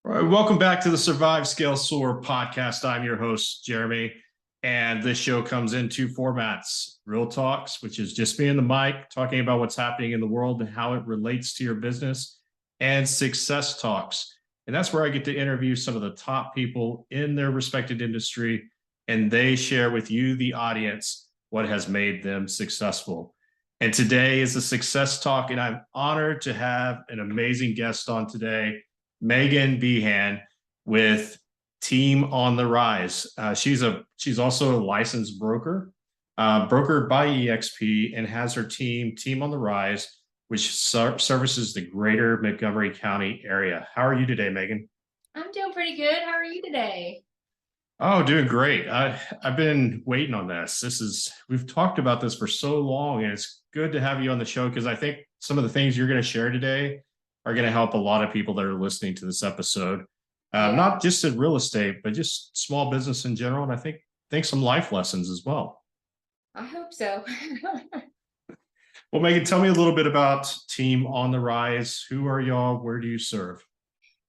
All right, welcome back to the Survive, Scale, Soar podcast. I'm your host, Jeremy, and this show comes in two formats: Real Talks, which is just me and the mic talking about what's happening in the world and how it relates to your business, and Success Talks. And that's where I get to interview some of the top people in their respected industry, and they share with you, the audience, what has made them successful. And today is a Success Talk, and I'm honored to have an amazing guest on today, Megan Behan with Team on the Rise. She's also a licensed broker, brokered by EXP, and has her Team on the Rise, which services the greater Montgomery County area. How are you today, Megan? I'm doing pretty good. How are you today? Oh, doing great. I've been waiting on this. We've talked about this for so long, and it's good to have you on the show because I think some of the things you're going to share today are going to help a lot of people that are listening to this episode. Yeah, Not just in real estate, but just small business in general. And I think some life lessons as well. I hope so. Well, Megan, tell me a little bit about Team on the Rise. Who are y'all? Where do you serve?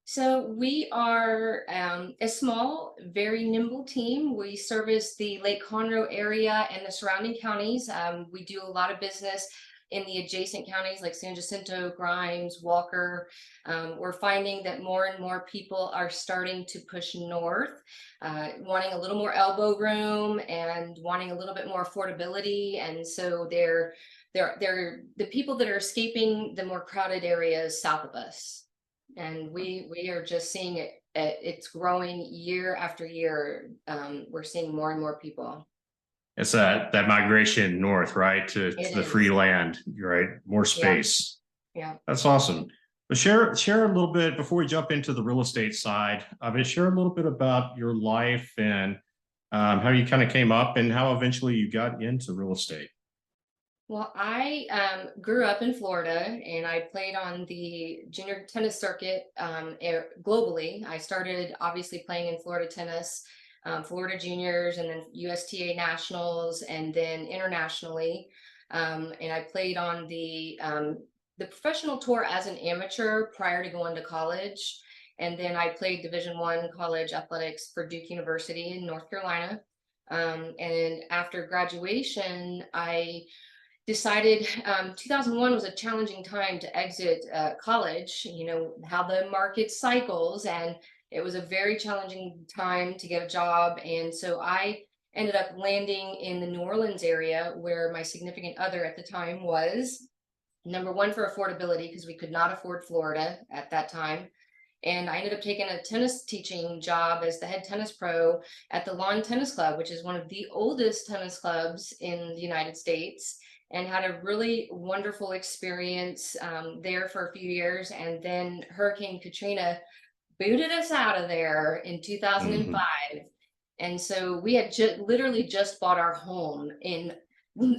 So we are a small, very nimble team. We service the Lake Conroe area and the surrounding counties. We do a lot of business in the adjacent counties like San Jacinto, Grimes, Walker. We're finding that more and more people are starting to push north, wanting a little more elbow room and wanting a little bit more affordability. And so they're the people that are escaping the more crowded areas south of us. And we are just seeing it's growing year after year. We're seeing more and more people. It's that migration north, right, to It the free is. land, right? More Yeah, space. yeah. That's awesome. But share a little bit before we jump into the real estate side of it. Share a little bit about your life and how you kind of came up and how eventually you got into real estate. Well, I grew up in Florida and I played on the junior tennis circuit globally. I started obviously playing in Florida tennis, Florida juniors, and then USTA nationals, and then internationally. And I played on the professional tour as an amateur prior to going to college. And then I played Division I college athletics for Duke University in North Carolina. And after graduation, I decided 2001 was a challenging time to exit college, how the market cycles, and it was a very challenging time to get a job. And so I ended up landing in the New Orleans area where my significant other at the time was. Number one, for affordability, because we could not afford Florida at that time. And I ended up taking a tennis teaching job as the head tennis pro at the Lawn Tennis Club, which is one of the oldest tennis clubs in the United States, and had a really wonderful experience there for a few years. And then Hurricane Katrina booted us out of there in 2005. Mhm. And so we had literally just bought our home in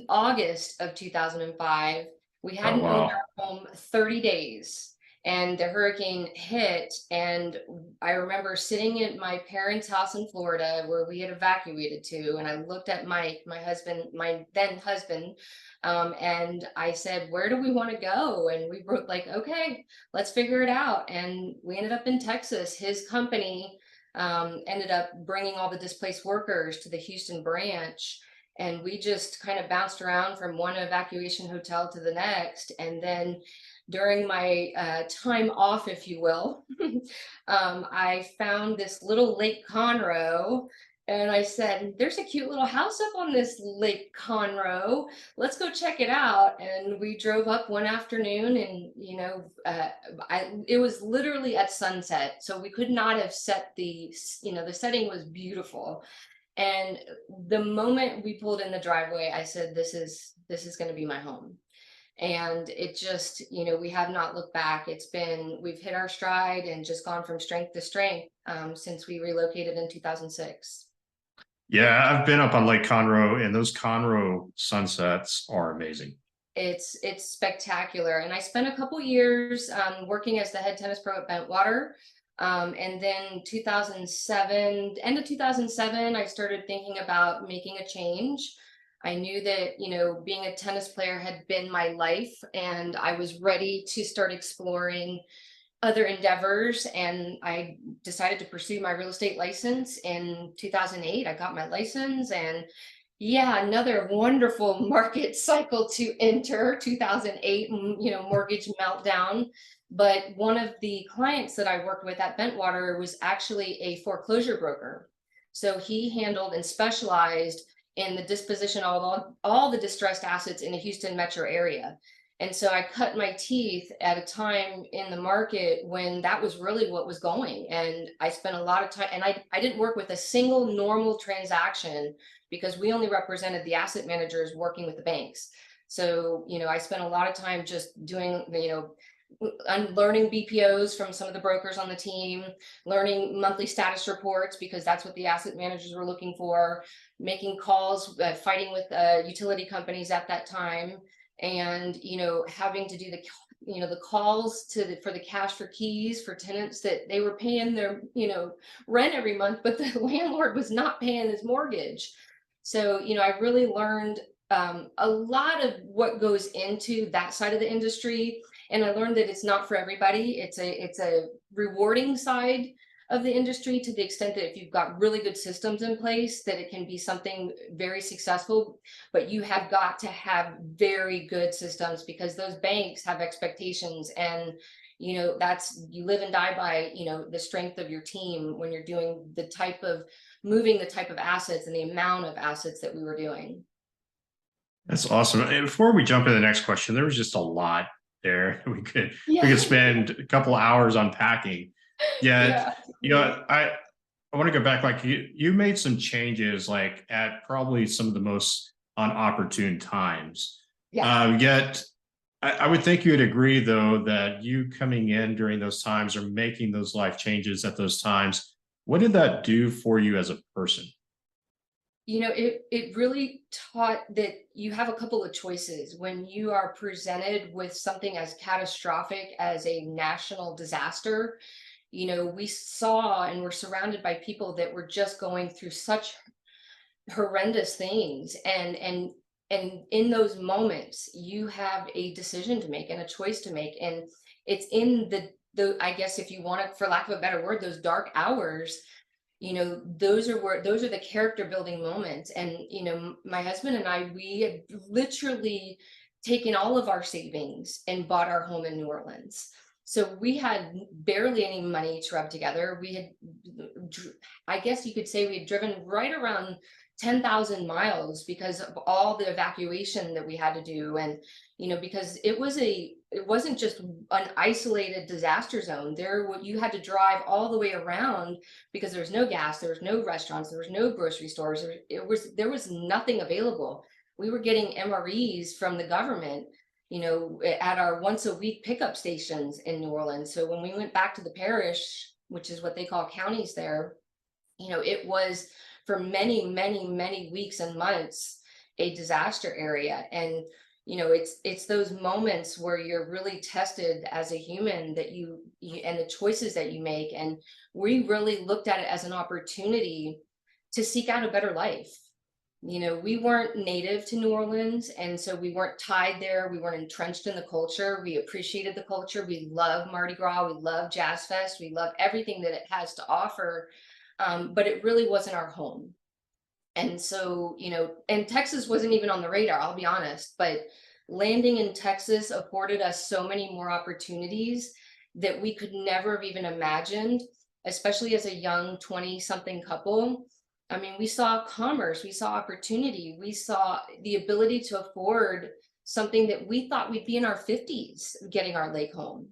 August of 2005. We Oh, hadn't owned wow. our home 30 days and the hurricane hit. And I remember sitting at my parents' house in Florida where we had evacuated to. And I looked at Mike, my husband, my then husband, and I said, "Where do we want to go?" And we were like, "Okay, let's figure it out." And we ended up in Texas. His company ended up bringing all the displaced workers to the Houston branch. And we just kind of bounced around from one evacuation hotel to the next. And then during my time off, if you will, I found this little Lake Conroe. And I said, "There's a cute little house up on this Lake Conroe. Let's go check it out." And we drove up one afternoon, and it was literally at sunset, so we could not have set the setting was beautiful. And the moment we pulled in the driveway, I said, "This is going to be my home." And it just, we have not looked back. We've hit our stride and just gone from strength to strength since we relocated in 2006. Yeah, I've been up on Lake Conroe, and those Conroe sunsets are amazing. It's spectacular. And I spent a couple years working as the head tennis pro at Bentwater. And then 2007, end of 2007, I started thinking about making a change. I knew that, being a tennis player had been my life, and I was ready to start exploring other endeavors, and I decided to pursue my real estate license in 2008. I got my license, and yeah, another wonderful market cycle to enter, 2008, mortgage meltdown. But one of the clients that I worked with at Bentwater was actually a foreclosure broker. So he handled and specialized in the disposition of all the distressed assets in the Houston metro area. And so I cut my teeth at a time in the market when that was really what was going. And I spent a lot of time, and I didn't work with a single normal transaction because we only represented the asset managers working with the banks. So, I spent a lot of time just doing, learning BPOs from some of the brokers on the team, learning monthly status reports because that's what the asset managers were looking for, making calls, fighting with utility companies at that time, and having to do the calls for the cash for keys for tenants that they were paying their rent every month, but the landlord was not paying his mortgage. So I really learned a lot of what goes into that side of the industry, and I learned that it's not for everybody. It's a rewarding side of the industry to the extent that if you've got really good systems in place, that it can be something very successful, but you have got to have very good systems because those banks have expectations, and that's, you live and die by the strength of your team when you're doing moving the type of assets and the amount of assets that we were doing. That's awesome. And before we jump into the next question, there was just a lot there. We could spend a couple hours unpacking. Yet, Yeah. I want to go back. Like you made some changes, like at probably some of the most unopportune times. Yeah. Yet, I would think you would agree, though, that you coming in during those times or making those life changes at those times, what did that do for you as a person? It really taught that you have a couple of choices when you are presented with something as catastrophic as a national disaster. We saw and were surrounded by people that were just going through such horrendous things, and in those moments you have a decision to make and a choice to make, and it's in the I guess, if you want to, for lack of a better word, those dark hours. Those are the character building moments. And my husband and I, we had literally taken all of our savings and bought our home in New Orleans. So we had barely any money to rub together. We had, I guess you could say, we had driven right around 10,000 miles because of all the evacuation that we had to do. And because it wasn't just an isolated disaster zone. You had to drive all the way around because there was no gas, there was no restaurants, there was no grocery stores. There was nothing available. We were getting MREs from the government, at our once a week pickup stations in New Orleans. So when we went back to the parish, which is what they call counties there, it was for many, many, many weeks and months a disaster area. And it's those moments where you're really tested as a human, that you and the choices that you make. And we really looked at it as an opportunity to seek out a better life. We weren't native to New Orleans, and so we weren't tied there. We weren't entrenched in the culture. We appreciated the culture. We love Mardi Gras. We love Jazz Fest. We love everything that it has to offer. But it really wasn't our home. And so, and Texas wasn't even on the radar, I'll be honest, but landing in Texas afforded us so many more opportunities that we could never have even imagined, especially as a young 20-something couple. I mean, we saw commerce, we saw opportunity, we saw the ability to afford something that we thought we'd be in our 50s getting our lake home.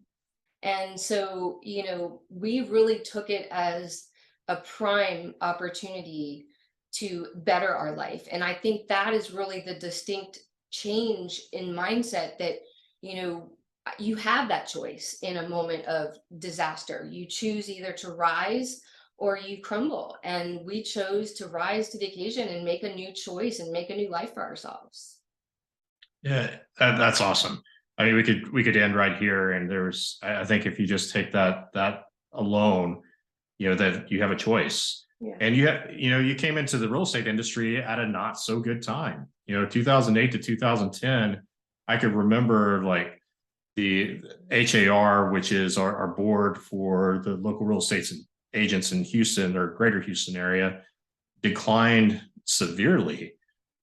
And so, we really took it as a prime opportunity to better our life. And I think that is really the distinct change in mindset, that you have that choice in a moment of disaster. You choose either to rise or you crumble, and we chose to rise to the occasion and make a new choice and make a new life for ourselves. Yeah, that's awesome. I mean, we could end right here, and I think if you just take that alone, that you have a choice. Yeah. And you came into the real estate industry at a not so good time. 2008 to 2010, I could remember, like, the HAR, which is our board for the local real estate agents in Houston or greater Houston area, declined severely.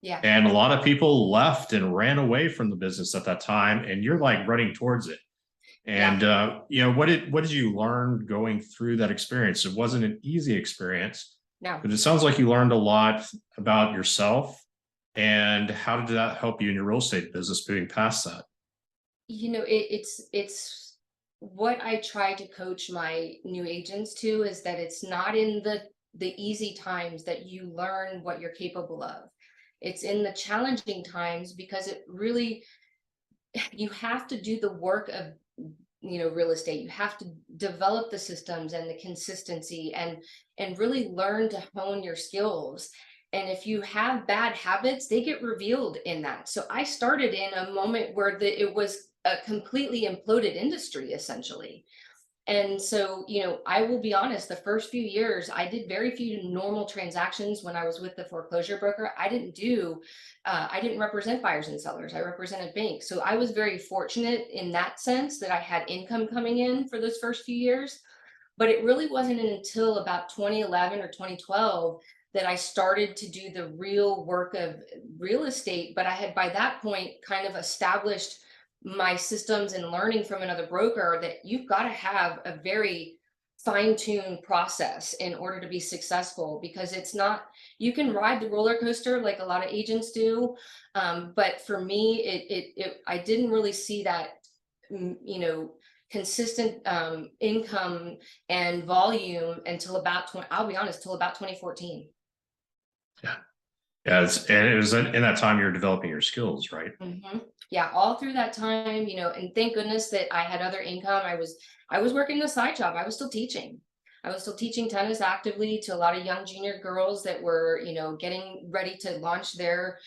Yeah. And a lot of people left and ran away from the business at that time. And you're like running towards it. And what did you learn going through that experience? It wasn't an easy experience, No. but it sounds like you learned a lot about yourself. And how did that help you in your real estate business moving past that? It's what I try to coach my new agents to is that it's not in the easy times that you learn what you're capable of. It's in the challenging times, because it really, you have to do the work of real estate. You have to develop the systems and the consistency, and really learn to hone your skills. And if you have bad habits, they get revealed in that. So I started in a moment where it was a completely imploded industry, essentially. And so, I will be honest, the first few years, I did very few normal transactions when I was with the foreclosure broker. I didn't represent buyers and sellers. I represented banks. So I was very fortunate in that sense that I had income coming in for those first few years. But it really wasn't until about 2011 or 2012 that I started to do the real work of real estate. But I had by that point kind of established my systems and learning from another broker that you've got to have a very fine-tuned process in order to be successful, because it's not, you can ride the roller coaster like a lot of agents do, but for me I didn't really see that consistent income and volume until about I'll be honest, till about 2014. Yeah. Yeah. And it was in that time you're developing your skills, right? Mm-hmm. Yeah, all through that time, and thank goodness that I had other income. I was working a side job. I was still teaching. I was still teaching tennis actively to a lot of young junior girls that were, getting ready to launch their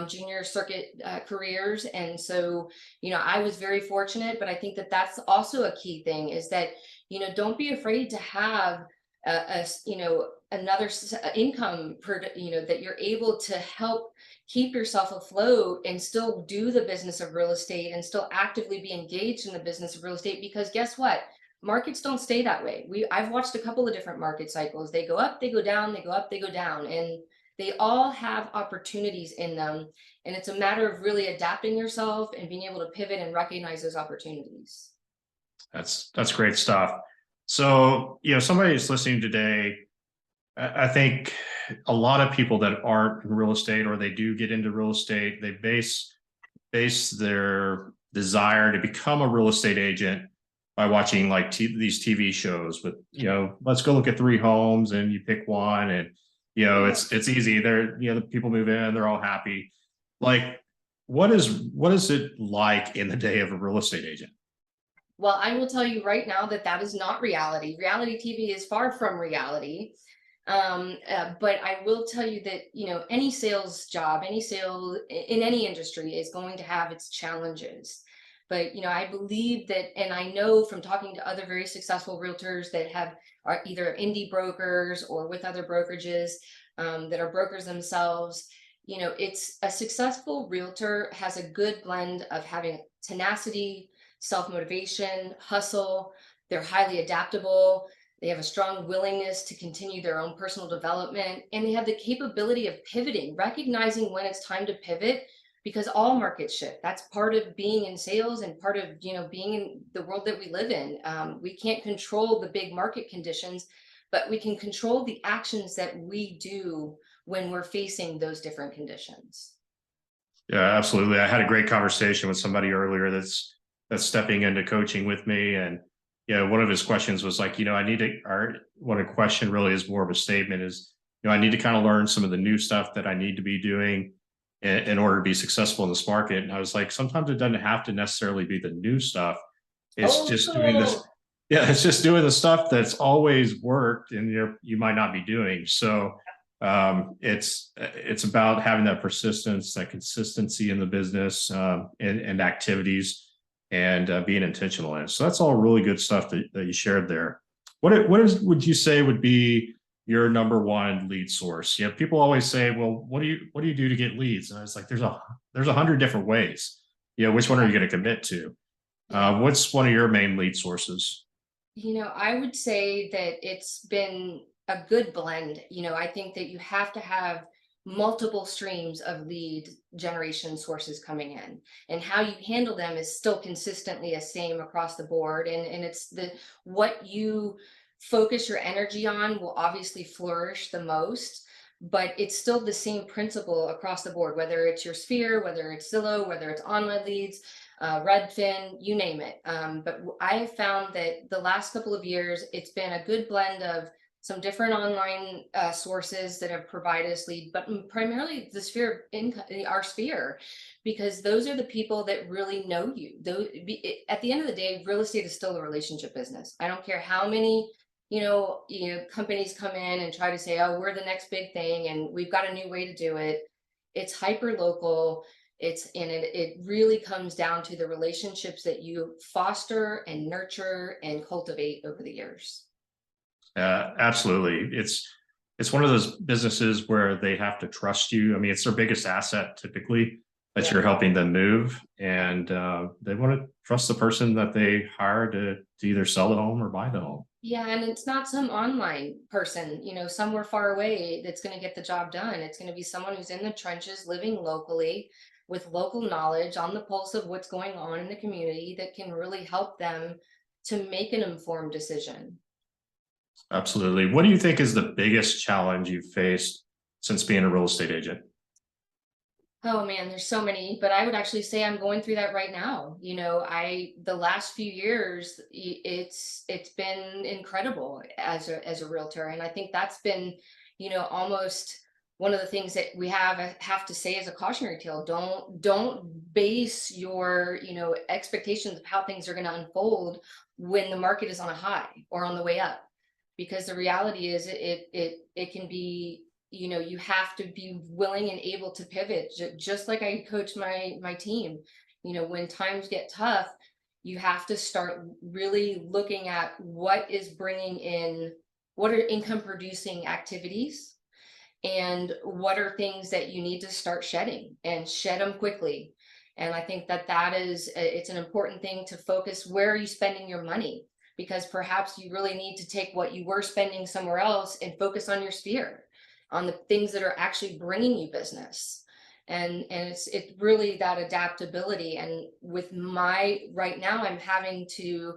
junior circuit careers. And so, I was very fortunate. But I think that that's also a key thing, is that, don't be afraid to have another income that you're able to help keep yourself afloat and still do the business of real estate and still actively be engaged in the business of real estate. Because guess what? Markets don't stay that way. I've watched a couple of different market cycles. They go up, they go down, they go up, they go down, and they all have opportunities in them. And it's a matter of really adapting yourself and being able to pivot and recognize those opportunities. That's great stuff. So, somebody who's listening today, I think a lot of people that aren't in real estate, or they do get into real estate, they base their desire to become a real estate agent by watching like these TV shows with, let's go look at 3 homes and you pick one, and it's easy. The people move in, they're all happy. Like, what is it like in the day of a real estate agent? Well, I will tell you right now that is not reality. Reality TV is far from reality. But I will tell you that, any sales job, any sale in any industry is going to have its challenges. But, I believe that, and I know from talking to other very successful realtors that are either indie brokers or with other brokerages, that are brokers themselves, it's a successful realtor has a good blend of having tenacity, self-motivation, hustle. They're highly adaptable. They have a strong willingness to continue their own personal development, and they have the capability of pivoting, recognizing when it's time to pivot, because all markets shift. That's part of being in sales and part of, being in the world that we live in. We can't control the big market conditions, but we can control the actions that we do when we're facing those different conditions. Yeah, absolutely. I had a great conversation with somebody earlier that's stepping into coaching with me, and one of his questions was like, I need to, or what a question really is more of a statement is, I need to kind of learn some of the new stuff that I need to be doing in order to be successful in this market. And I was like, sometimes it doesn't have to necessarily be the new stuff. It's just doing this. Yeah, it's just doing the stuff that's always worked and you might not be doing. So it's about having that persistence, that consistency in the business, and activities, and being intentional in it. So that's all really good stuff that you shared there. Would you say would be your number one lead source? People always say, well, what do you do to get leads? And I was like, there's 100 different ways. Which one are you going to commit to? Yeah. What's one of your main lead sources? I would say that it's been a good blend. I think that you have to have multiple streams of lead generation sources coming in, and how you handle them is still consistently the same across the board. And it's the what you focus your energy on will obviously flourish the most, but it's still the same principle across the board, whether it's your sphere, whether it's Zillow, whether it's online leads, Redfin, you name it. But I have found that the last couple of years, it's been a good blend of some different online sources that have provided us lead, but primarily the sphere income, our sphere, because those are the people that really know you. At the end of the day, real estate is still a relationship business. I don't care how many companies come in and try to say, oh, we're the next big thing and we've got a new way to do it. It's hyper local. It really comes down to the relationships that you foster and nurture and cultivate over the years. Absolutely. It's one of those businesses where they have to trust you. I mean, it's their biggest asset typically that Yeah. you're helping them move, and they want to trust the person that they hire to either sell the home or buy the home. Yeah, and it's not some online person, somewhere far away that's going to get the job done. It's going to be someone who's in the trenches, living locally, with local knowledge on the pulse of what's going on in the community that can really help them to make an informed decision. Absolutely. What do you think is the biggest challenge you've faced since being a real estate agent? Oh man, there's so many, but I would actually say I'm going through that right now. The last few years, it's been incredible as a realtor, and I think that's been, almost one of the things that I have to say as a cautionary tale. Don't base your, expectations of how things are going to unfold when the market is on a high or on the way up, because the reality is it can be, you have to be willing and able to pivot, just like I coach my team. When times get tough, you have to start really looking at what are income producing activities, and what are things that you need to start shedding, and shed them quickly. And I think it's an important thing to focus. Where are you spending your money? Because perhaps you really need to take what you were spending somewhere else and focus on your sphere, on the things that are actually bringing you business. And it's really that adaptability. And with my right now, I'm having to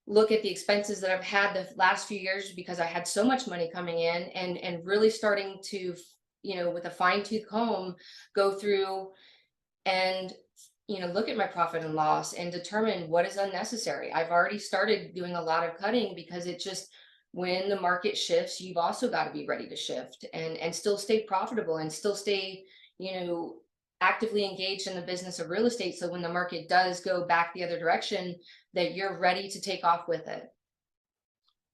look at the expenses that I've had the last few years, because I had so much money coming in, and really starting to, with a fine-tooth comb, go through and look at my profit and loss and determine what is unnecessary. I've already started doing a lot of cutting, because it just, when the market shifts, you've also got to be ready to shift and still stay profitable, and still stay, actively engaged in the business of real estate, so when the market does go back the other direction, that you're ready to take off with it.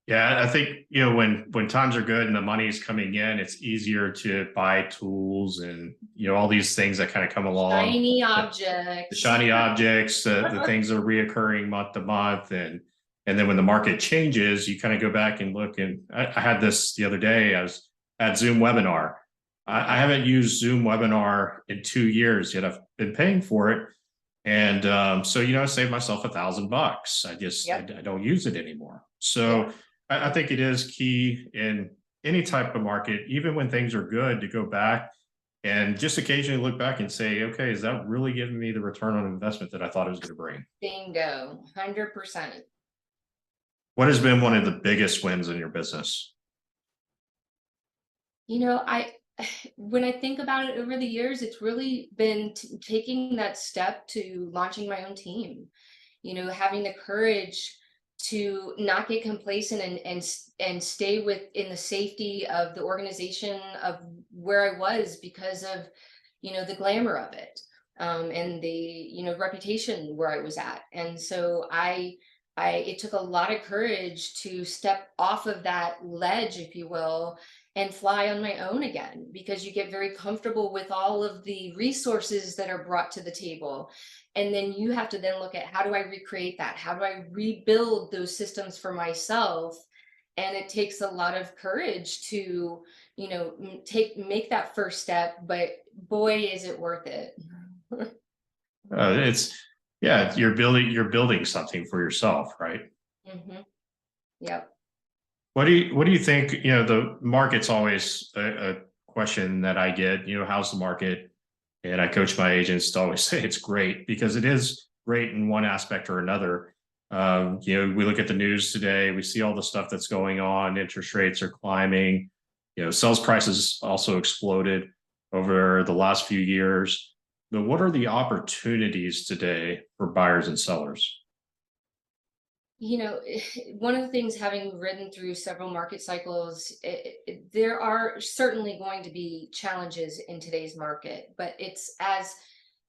Yeah, I think when times are good and the money is coming in, it's easier to buy tools and all these things that kind of come along. Shiny The objects. shiny objects, the things that are reoccurring month to month, and then when the market changes, you kind of go back and look. And I had this the other day. I was at Zoom webinar. I haven't used Zoom webinar in 2 years yet. I've been paying for it, and so I saved myself $1,000. I don't use it anymore. So. Yep. I think it is key in any type of market, even when things are good, to go back and just occasionally look back and say, okay, is that really giving me the return on investment that I thought it was going to bring? Bingo, 100%. What has been one of the biggest wins in your business? I when I think about it over the years, it's really been taking that step to launching my own team. Having the courage to not get complacent, and stay within the safety of the organization of where I was, because of the glamour of it, and the reputation where I was at. And so it took a lot of courage to step off of that ledge, if you will, and fly on my own again, because you get very comfortable with all of the resources that are brought to the table. And then you have to then look at, how do I recreate that? How do I rebuild those systems for myself? And it takes a lot of courage to, make that first step, but boy, is it worth it. It's Yeah, you're building something for yourself, right? Hmm. Yep. What do you think? The market's always a question that I get. How's the market? And I coach my agents to always say it's great because it is great in one aspect or another. We look at the news today, we see all the stuff that's going on. Interest rates are climbing. Sales prices also exploded over the last few years. But what are the opportunities today for buyers and sellers? One of the things, having ridden through several market cycles, there are certainly going to be challenges in today's market, but it's, as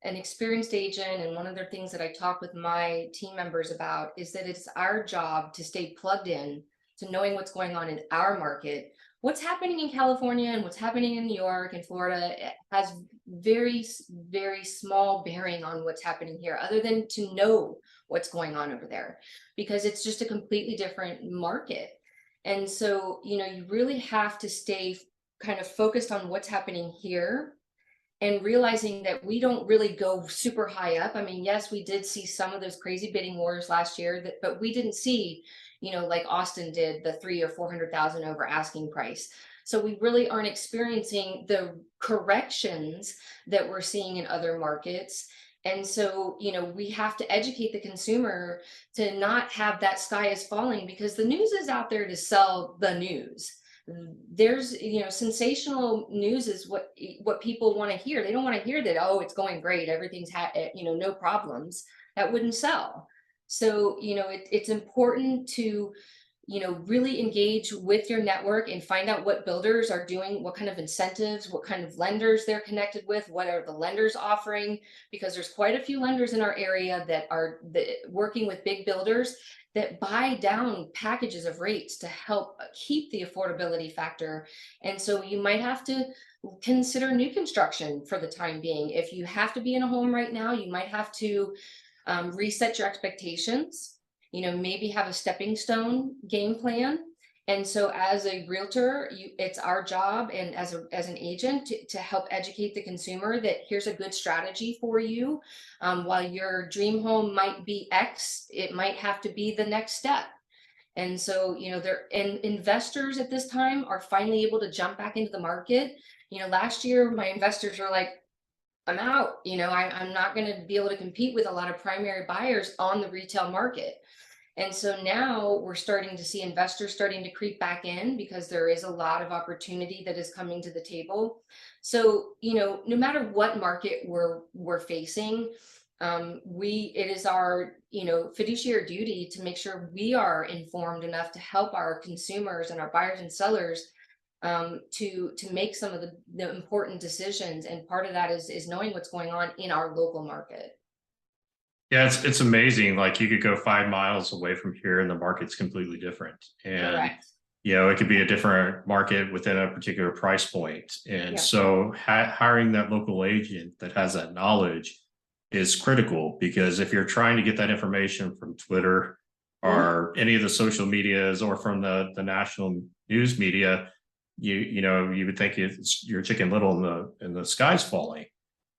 an experienced agent, and one of the things that I talk with my team members about is that it's our job to stay plugged in to knowing what's going on in our market. What's happening in California and what's happening in New York and Florida has very small bearing on what's happening here, other than to know what's going on over there, because it's just a completely different market. And so, you really have to stay kind of focused on what's happening here, and realizing that we don't really go super high up. I mean, yes, we did see some of those crazy bidding wars last year, but we didn't see, like Austin did, the 300,000 or 400,000 over asking price. So we really aren't experiencing the corrections that we're seeing in other markets. And so, we have to educate the consumer to not have that sky is falling, because the news is out there to sell the news. There's, sensational news is what people want to hear. They don't want to hear that, oh, it's going great, everything's no problems. That wouldn't sell. So, it's important to, really engage with your network and find out what builders are doing, what kind of incentives, what kind of lenders they're connected with, what are the lenders offering, because there's quite a few lenders in our area that are working with big builders that buy down packages of rates to help keep the affordability factor. And so you might have to consider new construction for the time being. If you have to be in a home right now, you might have to reset your expectations, maybe have a stepping stone game plan. And so as a realtor, it's our job, and as an agent, to help educate the consumer that here's a good strategy for you. While your dream home might be X, it might have to be the next step. And so, investors at this time are finally able to jump back into the market. Last year, my investors were like, I'm out. I'm not going to be able to compete with a lot of primary buyers on the retail market. And so now we're starting to see investors starting to creep back in, because there is a lot of opportunity that is coming to the table. So, no matter what market we're facing, it is our, fiduciary duty to make sure we are informed enough to help our consumers and our buyers and sellers, to make some of the important decisions. And part of that is knowing what's going on in our local market. Yeah, it's amazing. Like you could go 5 miles away from here and the market's completely different. And Correct. it could be a different market within a particular price point. And Yeah. so hiring that local agent that has that knowledge is critical, because if you're trying to get that information from Twitter Mhm. or any of the social medias or from the national news media, you would think it's your Chicken Little and the sky's falling.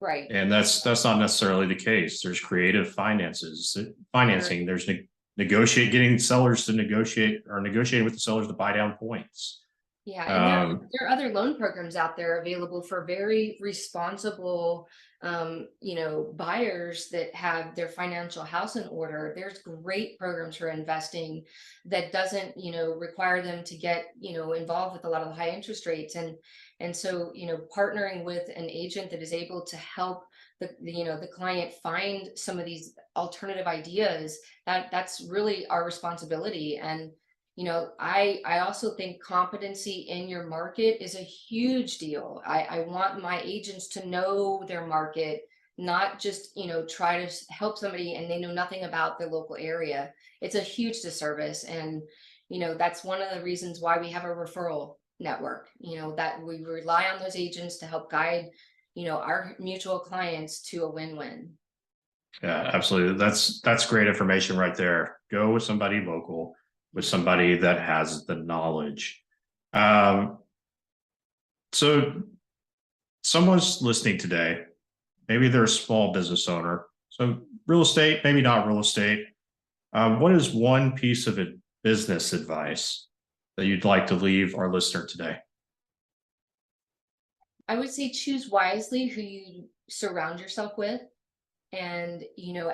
Right. And that's not necessarily the case. There's creative There. financing. There's getting sellers to negotiate, or negotiating with the sellers to buy down points. Yeah, and Um, there are other loan programs out there available for very responsible, buyers that have their financial house in order. There's great programs for investing that doesn't, require them to get, involved with a lot of the high interest rates. And so, partnering with an agent that is able to help the client find some of these alternative ideas, that's really our responsibility. And I also think competency in your market is a huge deal. I want my agents to know their market, not just, try to help somebody and they know nothing about their local area. It's a huge disservice. And, that's one of the reasons why we have a referral network, that we rely on those agents to help guide, our mutual clients to a win-win. yeah, absolutely. That's great information right there. Go with somebody local, with somebody that has the knowledge. Um, so someone's listening today. Maybe they're a small business owner, So real estate, maybe not real estate. What is one piece of business advice that you'd like to leave our listener today? I would say choose wisely who you surround yourself with. And,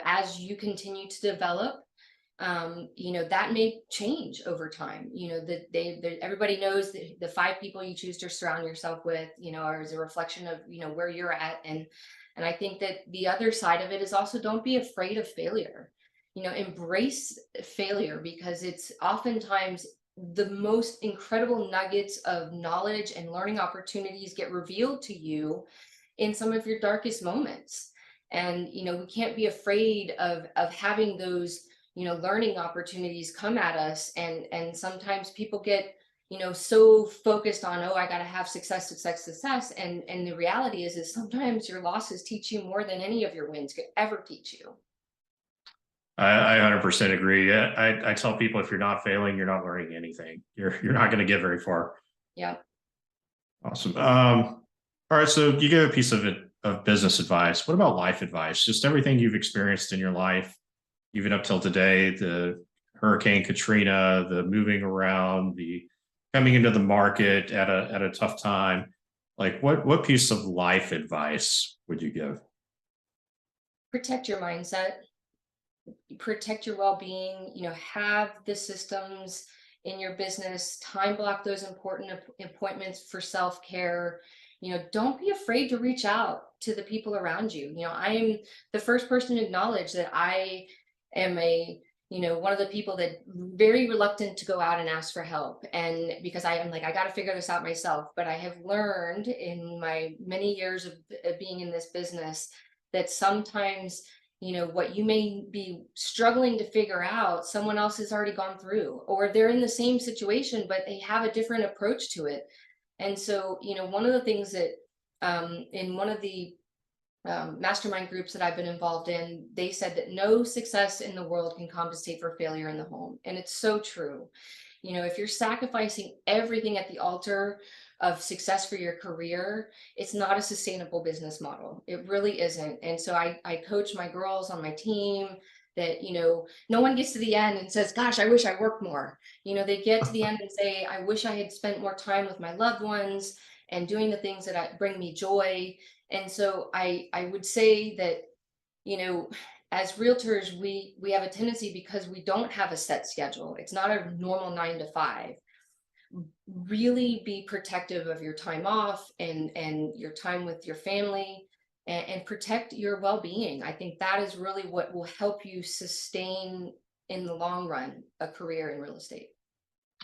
as you continue to develop, that may change over time. That everybody knows that the five people you choose to surround yourself with, are as a reflection of, where you're at. And I think that the other side of it is also don't be afraid of failure. Embrace failure because it's oftentimes the most incredible nuggets of knowledge and learning opportunities get revealed to you in some of your darkest moments. And we can't be afraid of having those learning opportunities come at us. And sometimes people get so focused on, oh, I got to have success, success, success. And the reality is sometimes your losses teach you more than any of your wins could ever teach you. I 100% agree. Yeah, I tell people if you're not failing, you're not learning anything. You're not going to get very far. Yeah. Awesome. All right. So you gave a piece of business advice. What about life advice? Just everything you've experienced in your life, even up till today, the Hurricane Katrina, the moving around, the coming into the market at a tough time. Like what piece of life advice would you give? Protect your mindset, protect your well-being, have the systems in your business, time block those important appointments for self-care. Don't be afraid to reach out to the people around you. I am the first person to acknowledge that I am one of the people that very reluctant to go out and ask for help. And because I am like, I got to figure this out myself. But I have learned in my many years of being in this business that sometimes what you may be struggling to figure out, someone else has already gone through, or they're in the same situation but they have a different approach to it. And so one of the things that in one of the mastermind groups that I've been involved in, they said that no success in the world can compensate for failure in the home. And it's so true. If you're sacrificing everything at the altar of success for your career, it's not a sustainable business model. It really isn't. And so I coach my girls on my team that, no one gets to the end and says, gosh, I wish I worked more. They get to the end and say, I wish I had spent more time with my loved ones and doing the things that bring me joy. And so I would say that, as realtors, we have a tendency, because we don't have a set schedule. It's not a normal 9 to 5. Really be protective of your time off and your time with your family, and protect your well-being. I think that is really what will help you sustain in the long run a career in real estate.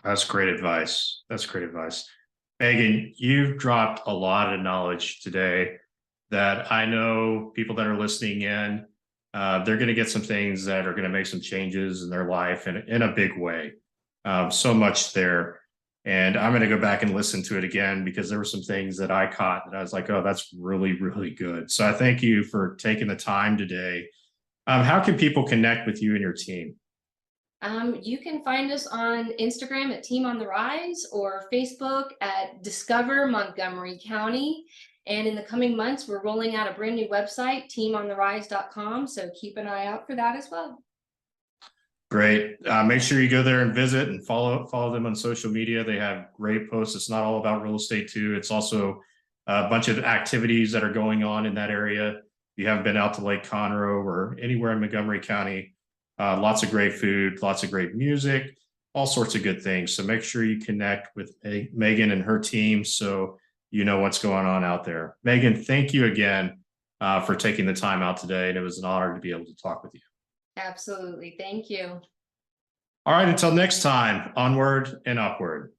That's great advice. That's great advice. Megan, you've dropped a lot of knowledge today that I know people that are listening in, they're going to get some things that are going to make some changes in their life in a big way. So much there. And I'm going to go back and listen to it again because there were some things that I caught that I was like, oh, that's really, really good. So I thank you for taking the time today. How can people connect with you and your team? You can find us on Instagram at Team on the Rise, or Facebook at Discover Montgomery County. And in the coming months, we're rolling out a brand new website, teamontherise.com. So keep an eye out for that as well. Great. Make sure you go there and visit and follow them on social media. They have great posts. It's not all about real estate too. It's also a bunch of activities that are going on in that area. If you haven't been out to Lake Conroe or anywhere in Montgomery County, lots of great food, lots of great music, all sorts of good things. So make sure you connect with Megan and her team so you know what's going on out there. Megan, thank you again for taking the time out today. And it was an honor to be able to talk with you. Absolutely. Thank you. All right, until next time, onward and upward.